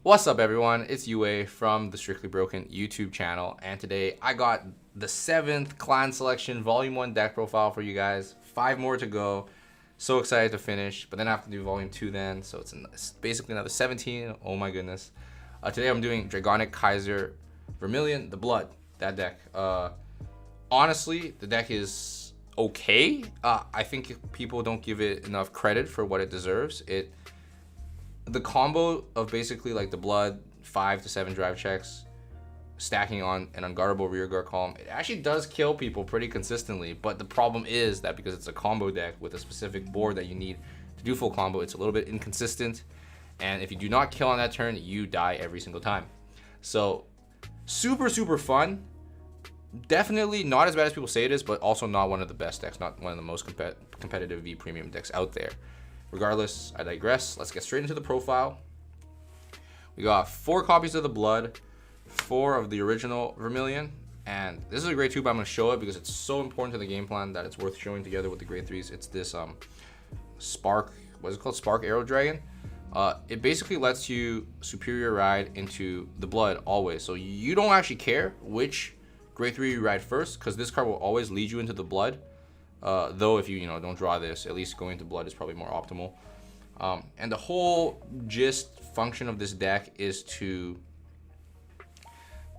What's up, everyone? It's Yue from the Strictly Broken YouTube channel, and today I got the 7th Clan Selection Volume 1 deck profile for you guys. 5 more to go. So excited to finish, but then I have to do Volume 2 then, so it's basically another 17. Oh my goodness. Today I'm doing Dragonic, Kaiser, Vermillion, the Blood, that deck. Honestly, the deck is okay. I think people don't give it enough credit for what it deserves. The combo of basically like the Blood, 5 to 7 drive checks, stacking on an unguardable rearguard column, it actually does kill people pretty consistently. But the problem is that because it's a combo deck with a specific board that you need to do full combo, it's a little bit inconsistent. And if you do not kill on that turn, you die every single time. So super fun. Definitely not as bad as people say it is, but also not one of the best decks, not one of the most competitive V premium decks out there. Regardless, I digress. Let's get straight into the profile. We got 4 copies of the Blood, 4 of the original Vermillion, and this is a grade 2, but I'm going to show it because it's so important to the game plan that it's worth showing together with the grade 3s. It's this Spark, what is it called? Spark Arrow Dragon. It basically lets you superior ride into the Blood always, so you don't actually care which grade 3 you ride first, because this card will always lead you into the Blood. Though if you don't draw this, at least going to Blood is probably more optimal. And the whole function of this deck is to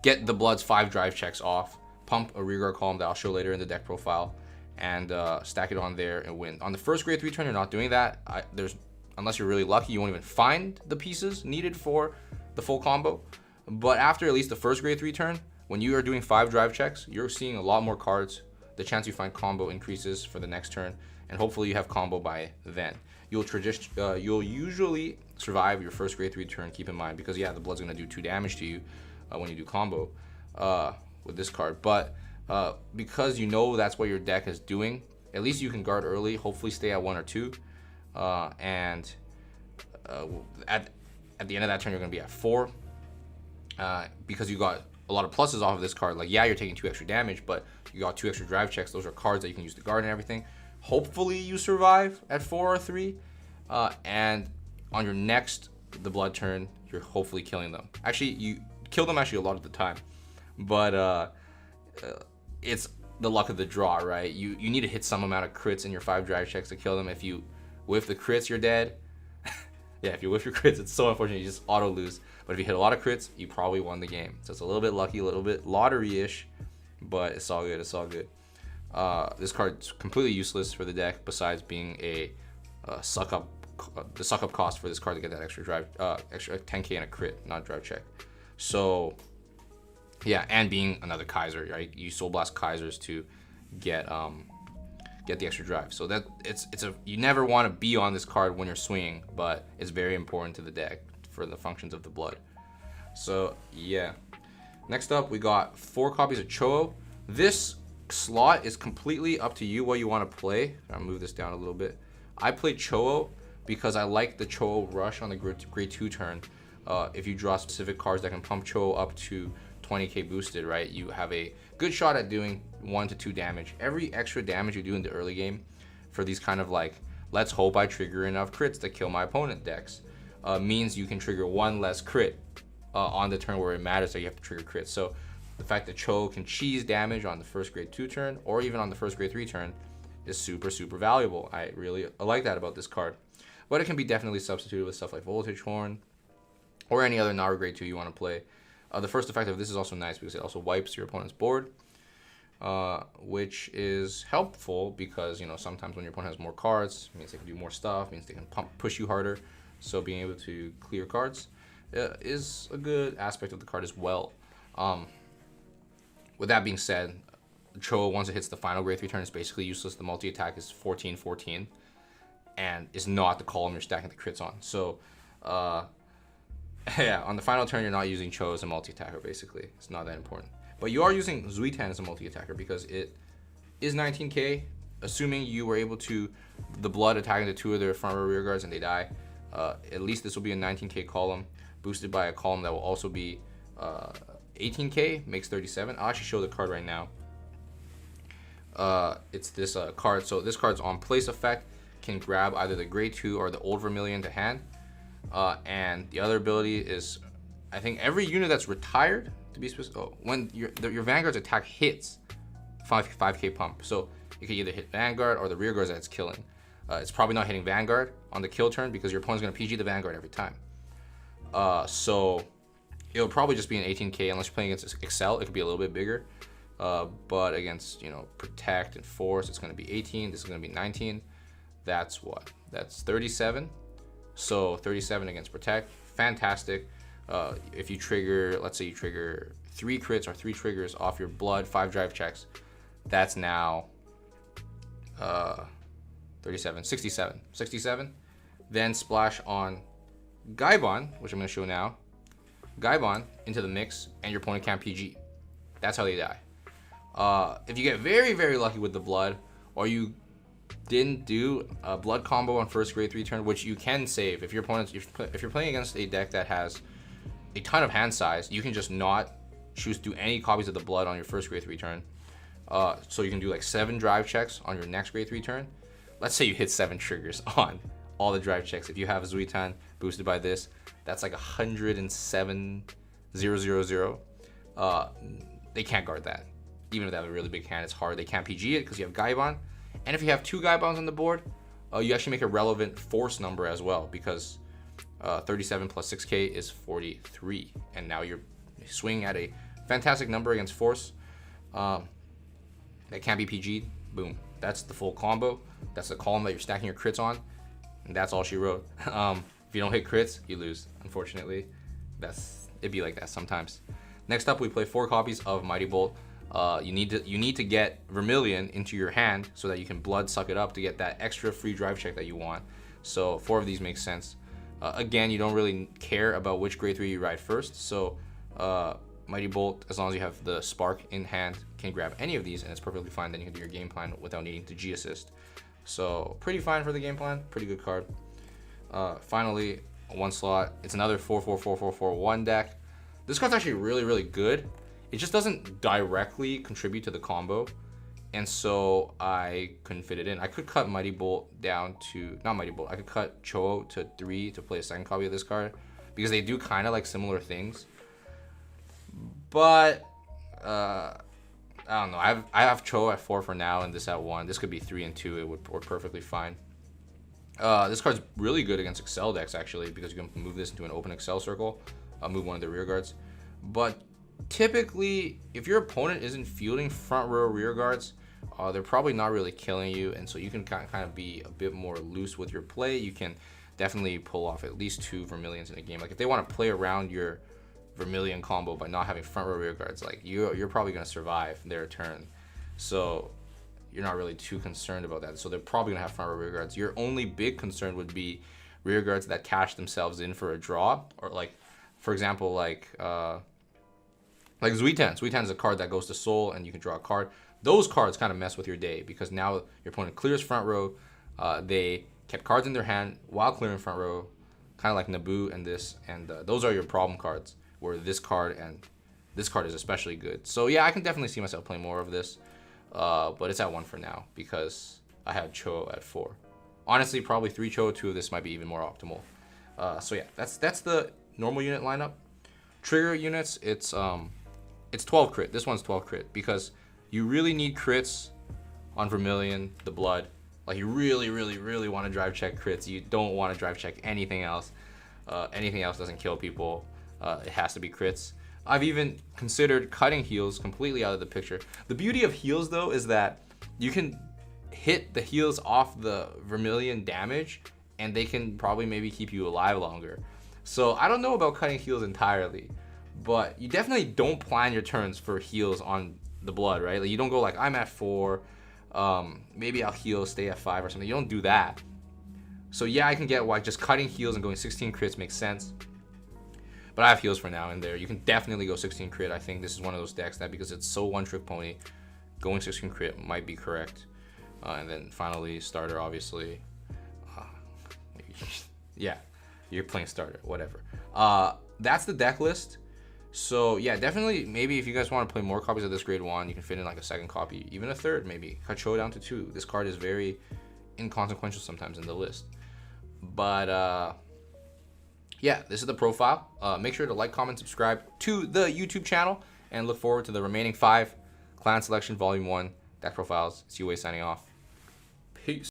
get the Blood's 5 drive checks off, pump a rearguard column that I'll show later in the deck profile, and stack it on there and win. On the first grade 3 turn, you're not doing that. Unless you're really lucky, you won't even find the pieces needed for the full combo. But after at least the first grade 3 turn, when you are doing 5 drive checks, you're seeing a lot more cards. The chance you find combo increases for the next turn, and hopefully you have combo by then. You'll usually survive your first grade 3 turn, keep in mind, because yeah, the Blood's gonna do 2 damage to you when you do combo with this card. But because you know that's what your deck is doing, at least you can guard early, hopefully stay at 1 or 2, and at the end of that turn you're gonna be at 4, because you got a lot of pluses off of this card. Like, yeah, you're taking 2 extra damage, but you got 2 extra drive checks. Those are cards that you can use to guard and everything. Hopefully you survive at 4 or 3, and on your next the Blood turn, you're hopefully killing them. Actually, you kill them actually a lot of the time, but it's the luck of the draw, right? You need to hit some amount of crits in your 5 drive checks to kill them. If you whiff the crits, you're dead. Yeah, if you whiff your crits, it's so unfortunate, you just auto lose. But if you hit a lot of crits, you probably won the game. So it's a little bit lucky, a little bit lottery-ish, but it's all good. It's all good. This card's completely useless for the deck, besides being a suck up. The suck up cost for this card to get that extra drive, extra 10k and a crit, not drive check. So yeah, and being another Kaiser, right? You Soul Blast Kaisers to get the extra drive. So that you never want to be on this card when you're swinging, but it's very important to the deck for the functions of the Blood. So yeah, next up we got 4 copies of Cho-Oh. This slot is completely up to you what you want to play. I'll move this down a little bit. I played Cho-Oh because I like the Cho-Oh rush on the grade 2 turn. If you draw specific cards that can pump Cho-Oh up to 20k boosted, right, you have a good shot at doing 1 to 2 damage. Every extra damage you do in the early game for these kind of like, let's hope I trigger enough crits to kill my opponent decks, means you can trigger 1 less crit on the turn where it matters that you have to trigger crits. So the fact that Cho can cheese damage on the first grade 2 turn, or even on the first grade 3 turn, is super valuable. I like that about this card. But it can be definitely substituted with stuff like Voltage Horn, or any other Naru grade 2 you want to play. The first effect of this is also nice because it also wipes your opponent's board, which is helpful because, sometimes when your opponent has more cards, it means they can do more stuff, means they can push you harder. So being able to clear cards is a good aspect of the card as well. With that being said, Cho, once it hits the final grade 3 turn, is basically useless. The multi-attack is 14/14, and is not the column you're stacking the crits on. So yeah, on the final turn, you're not using Cho as a multi-attacker, basically. It's not that important. But you are using Zuitan as a multi-attacker because it is 19k, assuming you were able to, the Blood attacking the 2 of their front row rear guards and they die. At least this will be a 19k column, boosted by a column that will also be 18k, makes 37. I'll actually show the card right now. It's this card. So this card's on place effect, can grab either the grade 2 or the old Vermillion to hand. And the other ability is I think every unit that's retired, to be specific, when your Vanguard's attack hits 5k pump. So it can either hit Vanguard or the rear guards that it's killing. It's probably not hitting Vanguard on the kill turn because your opponent's going to PG the Vanguard every time. So it'll probably just be an 18k unless you're playing against Excel. It could be a little bit bigger. But against, you know, Protect and Force, it's going to be 18. This is going to be 19. That's what? That's 37. So 37 against Protect. Fantastic. If you trigger, let's say you trigger 3 crits or 3 triggers off your blood, 5 drive checks, that's now 37, 67. Then splash on Gaibon, which I'm going to show now. Gaibon into the mix, and your opponent can't PG. That's how they die. If you get very, very lucky with the blood, or you didn't do a blood combo on first grade 3 turn, which you can save if your opponent's, if you're playing against a deck that has a ton of hand size, you can just not choose to do any copies of the blood on your first grade 3 turn. So you can do like 7 drive checks on your next grade 3 turn. Let's say you hit 7 triggers on all the drive checks. If you have Zuitan boosted by this, that's like 107,000. They can't guard that. Even if they have a really big hand, it's hard. They can't PG it because you have Gaibon. And if you have 2 Gaibons on the board, you actually make a relevant force number as well, because 37 plus 6k is 43. And now you're swinging at a fantastic number against force. That can't be PG'd. Boom. That's the full combo. That's the column that you're stacking your crits on. And that's all she wrote. If you don't hit crits, you lose, unfortunately. It'd be like that sometimes. Next up, we play 4 copies of Mighty Bolt. You need to get Vermillion into your hand so that you can blood suck it up to get that extra free drive check that you want. So 4 of these make sense. Again, you don't really care about which grade 3 you ride first. So Mighty Bolt, as long as you have the Spark in hand, can grab any of these, and it's perfectly fine. Then you can do your game plan without needing to G assist. So pretty fine for the game plan. Pretty good card. Finally, 1 slot. It's another 4-4-4-4-4-1 deck. This card's actually really, really good. It just doesn't directly contribute to the combo, and so I couldn't fit it in. I could cut Mighty Bolt down to, not Mighty Bolt, I could cut Cho to 3 to play a second copy of this card, because they do kind of like similar things. But I don't know. I have Cho at 4 for now, and this at 1. This could be 3 and 2. It would work perfectly fine. This card's really good against Excel decks, actually, because you can move this into an open Excel circle, move one of the rear guards. But typically, if your opponent isn't fielding front row rear guards, they're probably not really killing you, and so you can kind of be a bit more loose with your play. You can definitely pull off at least 2 Vermillions in a game. Like if they want to play around your Vermillion combo by not having front row rear guards, like you're probably going to survive their turn. So you're not really too concerned about that. So they're probably going to have front row rear guards. Your only big concern would be rear guards that cash themselves in for a draw, or like, for example, like Zuitan. Zuitan is a card that goes to Soul and you can draw a card. Those cards kind of mess with your day because now your opponent clears front row. They kept cards in their hand while clearing front row, kind of like Naboo and this. And those are your problem cards, where this card and this card is especially good. So yeah, I can definitely see myself playing more of this. But it's at 1 for now because I had Cho at 4. Honestly, probably 3 Cho, 2 of this might be even more optimal. So yeah, that's the normal unit lineup. Trigger units, it's 12 crit. This one's 12 crit because you really need crits on Vermillion, the blood. Like you really, really, really want to drive check crits. You don't want to drive check anything else. Anything else doesn't kill people. It has to be crits. I've even considered cutting heals completely out of the picture. The beauty of heals, though, is that you can hit the heals off the Vermillion damage, and they can probably maybe keep you alive longer. So I don't know about cutting heals entirely, but you definitely don't plan your turns for heals on the blood, right? Like you don't go like, I'm at 4, maybe I'll heal, stay at 5 or something. You don't do that. So yeah, I can get why just cutting heals and going 16 crits makes sense. But I have heals for now in there. You can definitely go 16 crit. I think this is one of those decks that, because it's so one-trick pony, going 16 crit might be correct. And then finally, starter, obviously. Yeah, you're playing starter, whatever. That's the deck list. So yeah, definitely, maybe if you guys want to play more copies of this grade 1, you can fit in like a second copy, even a third maybe. Cut Cho down to 2. This card is very inconsequential sometimes in the list. But yeah, this is the profile. Make sure to like, comment, subscribe to the YouTube channel, and look forward to the remaining 5 Clan Selection Volume 1 deck profiles. CUA signing off. Peace.